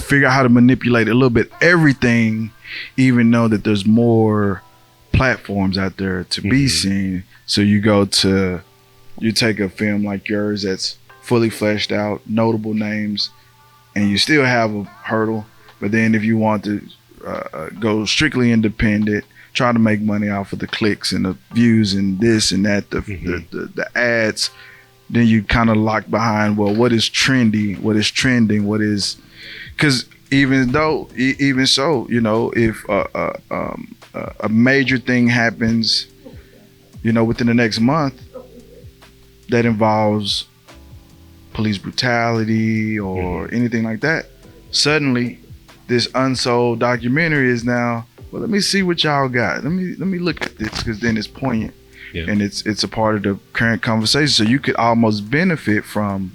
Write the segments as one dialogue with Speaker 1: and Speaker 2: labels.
Speaker 1: figure out how to manipulate a little bit everything, even though that there's more platforms out there to be seen. So you take a film like yours that's fully fleshed out, notable names, and you still have a hurdle. But then if you want to go strictly independent, try to make money off of the clicks and the views and this and that, the ads, then you kind of lock behind, well, what is trendy, what is trending, what is, because even so, if a major thing happens, within the next month that involves police brutality or anything like that, suddenly this unsold documentary is now, well, let me see what y'all got. Let me look at this, because then it's poignant and it's a part of the current conversation. So you could almost benefit from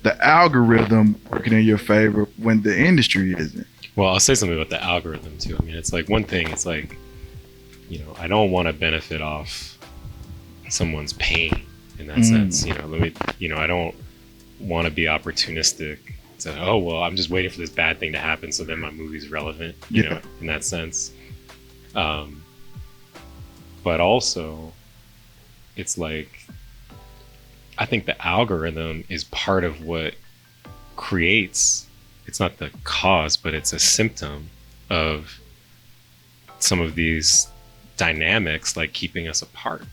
Speaker 1: the algorithm working in your favor when the industry isn't.
Speaker 2: Well, I'll say something about the algorithm too. I mean, it's like one thing, it's like, I don't want to benefit off someone's pain in that sense. I don't want to be opportunistic. So, oh, well, I'm just waiting for this bad thing to happen so then my movie's relevant, in that sense. But also, it's like, I think the algorithm is part of what creates, it's not the cause, but it's a symptom of some of these dynamics that are keeping us apart.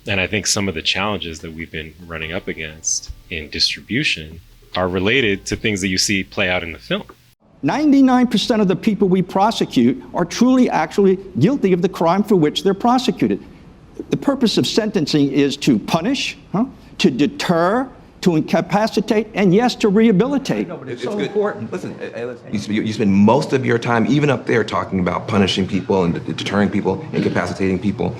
Speaker 2: And I think some of the challenges that we've been running up against in distribution are related to things that you see play out in the film.
Speaker 3: 99% of the people we prosecute are truly actually guilty of the crime for which they're prosecuted. The purpose of sentencing is to punish, to deter, to incapacitate, and yes, to rehabilitate.
Speaker 4: No, but it's so important. Listen, you spend most of your time, even up there, talking about punishing people and deterring people, incapacitating people.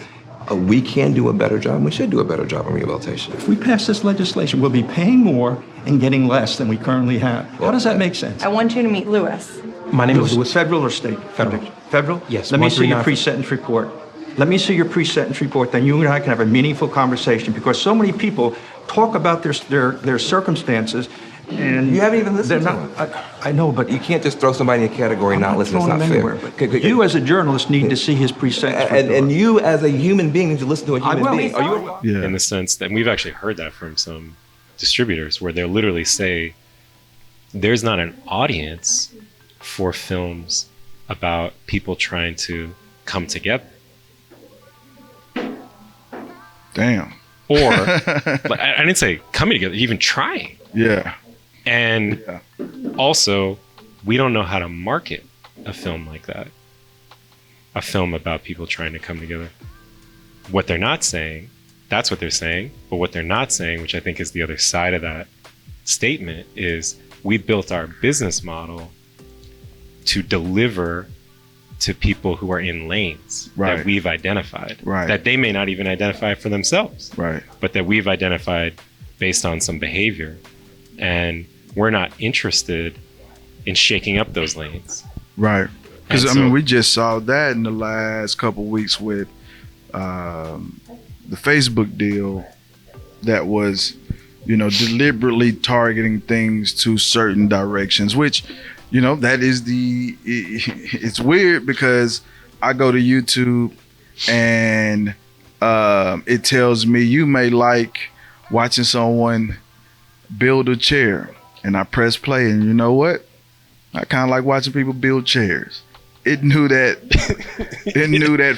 Speaker 4: We can do a better job. We should do a better job on rehabilitation.
Speaker 3: If we pass this legislation, we'll be paying more and getting less than we currently have. How does that make sense?
Speaker 5: I want you to meet Lewis.
Speaker 3: My name is Lewis. Federal or state?
Speaker 4: Federal.
Speaker 3: Federal?
Speaker 4: Yes.
Speaker 3: Let me see your pre-sentence report. Let me see your pre-sentence report. Then you and I can have a meaningful conversation, because so many people talk about their circumstances, and
Speaker 4: you haven't even listened to them.
Speaker 3: I know, but
Speaker 4: you can't just throw somebody in a category and not listen. It's not fair.
Speaker 3: You as a journalist need to see his pre-sentence report.
Speaker 4: And you as a human being need to listen to a human being.
Speaker 2: In the sense that we've actually heard that from some distributors, where they'll literally say there's not an audience for films about people trying to come together.
Speaker 1: Damn.
Speaker 2: Or I didn't say coming together, even trying.
Speaker 1: Yeah.
Speaker 2: And also, we don't know how to market a film like that. A film about people trying to come together. What they're not saying, that's what they're saying. But what they're not saying, which I think is the other side of that statement, is we built our business model to deliver to people who are in lanes that we've identified, that they may not even identify for themselves, but that we've identified based on some behavior. And we're not interested in shaking up those lanes. Right.
Speaker 1: Because, we just saw that in the last couple of weeks with the Facebook deal that was, deliberately targeting things to certain directions, which, that is it's weird, because I go to YouTube and it tells me you may like watching someone build a chair, and I press play, and you know what? I kind of like watching people build chairs. It knew that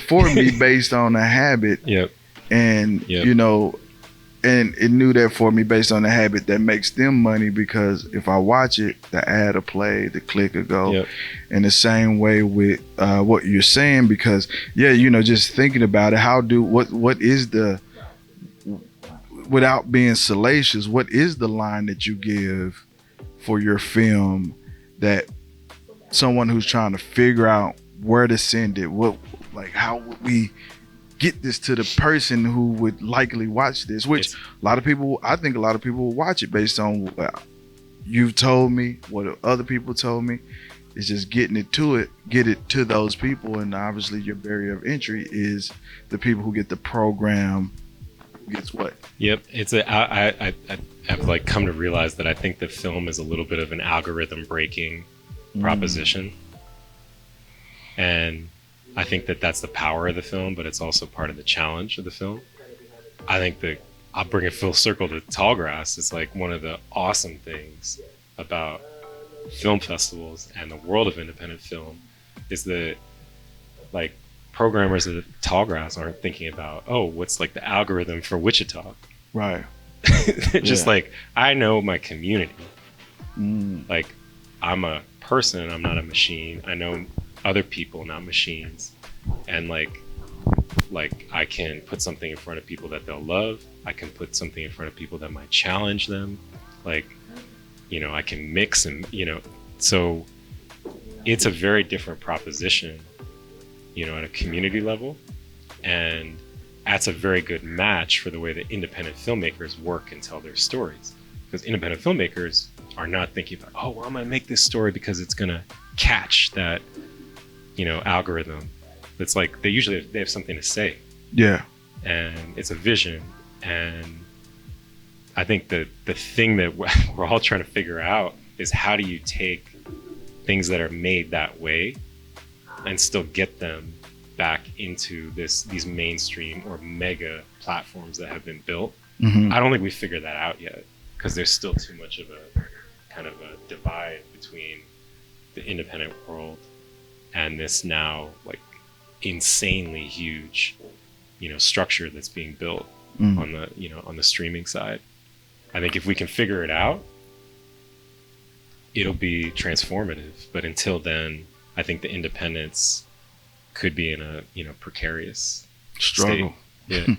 Speaker 1: for me based on a habit. And and it knew that for me based on the habit that makes them money, because if I watch it, the ad will play, the click will go. In the same way with what you're saying, because just thinking about it, what is the, without being salacious, what is the line that you give for your film that someone who's trying to figure out where to send it, how would we get this to the person who would likely watch this, which I think a lot of people will watch it based on what you've told me, what other people told me. It's just get it to those people. And obviously your barrier of entry is the people who get the program gets what.
Speaker 2: Yep, it's I've like come to realize that I think the film is a little bit of an algorithm breaking proposition, and I think that that's the power of the film, but it's also part of the challenge of the film. I think that I'll bring it full circle to Tallgrass. It's like one of the awesome things about film festivals and the world of independent film is that like programmers at Tallgrass aren't thinking about, oh, what's like the algorithm for Wichita?
Speaker 1: Right.
Speaker 2: They're just like, I know my community. Like, I'm a person, I'm not a machine. I know other people, not machines. And like I can put something in front of people that they'll love. I can put something in front of people that might challenge them. Like, you know, I can mix and, you know, so it's a very different proposition, you know, at a community level. And that's a very good match for the way that independent filmmakers work and tell their stories. Because independent filmmakers are not thinking about, oh, well, I'm going to make this story because it's going to catch that, you know, algorithm. It's like they have something to say.
Speaker 1: Yeah.
Speaker 2: And it's a vision. And I think that the thing that we're all trying to figure out is how do you take things that are made that way and still get them back into these mainstream or mega platforms that have been built. I don't think we figured that out yet because there's still too much of a kind of a divide between the independent world and this now like insanely huge, you know, structure that's being built on the, you know, on the streaming side. I think if we can figure it out, it'll be transformative. But until then, I think the independents could be in a, you know, precarious
Speaker 1: struggle.
Speaker 2: State. Yeah.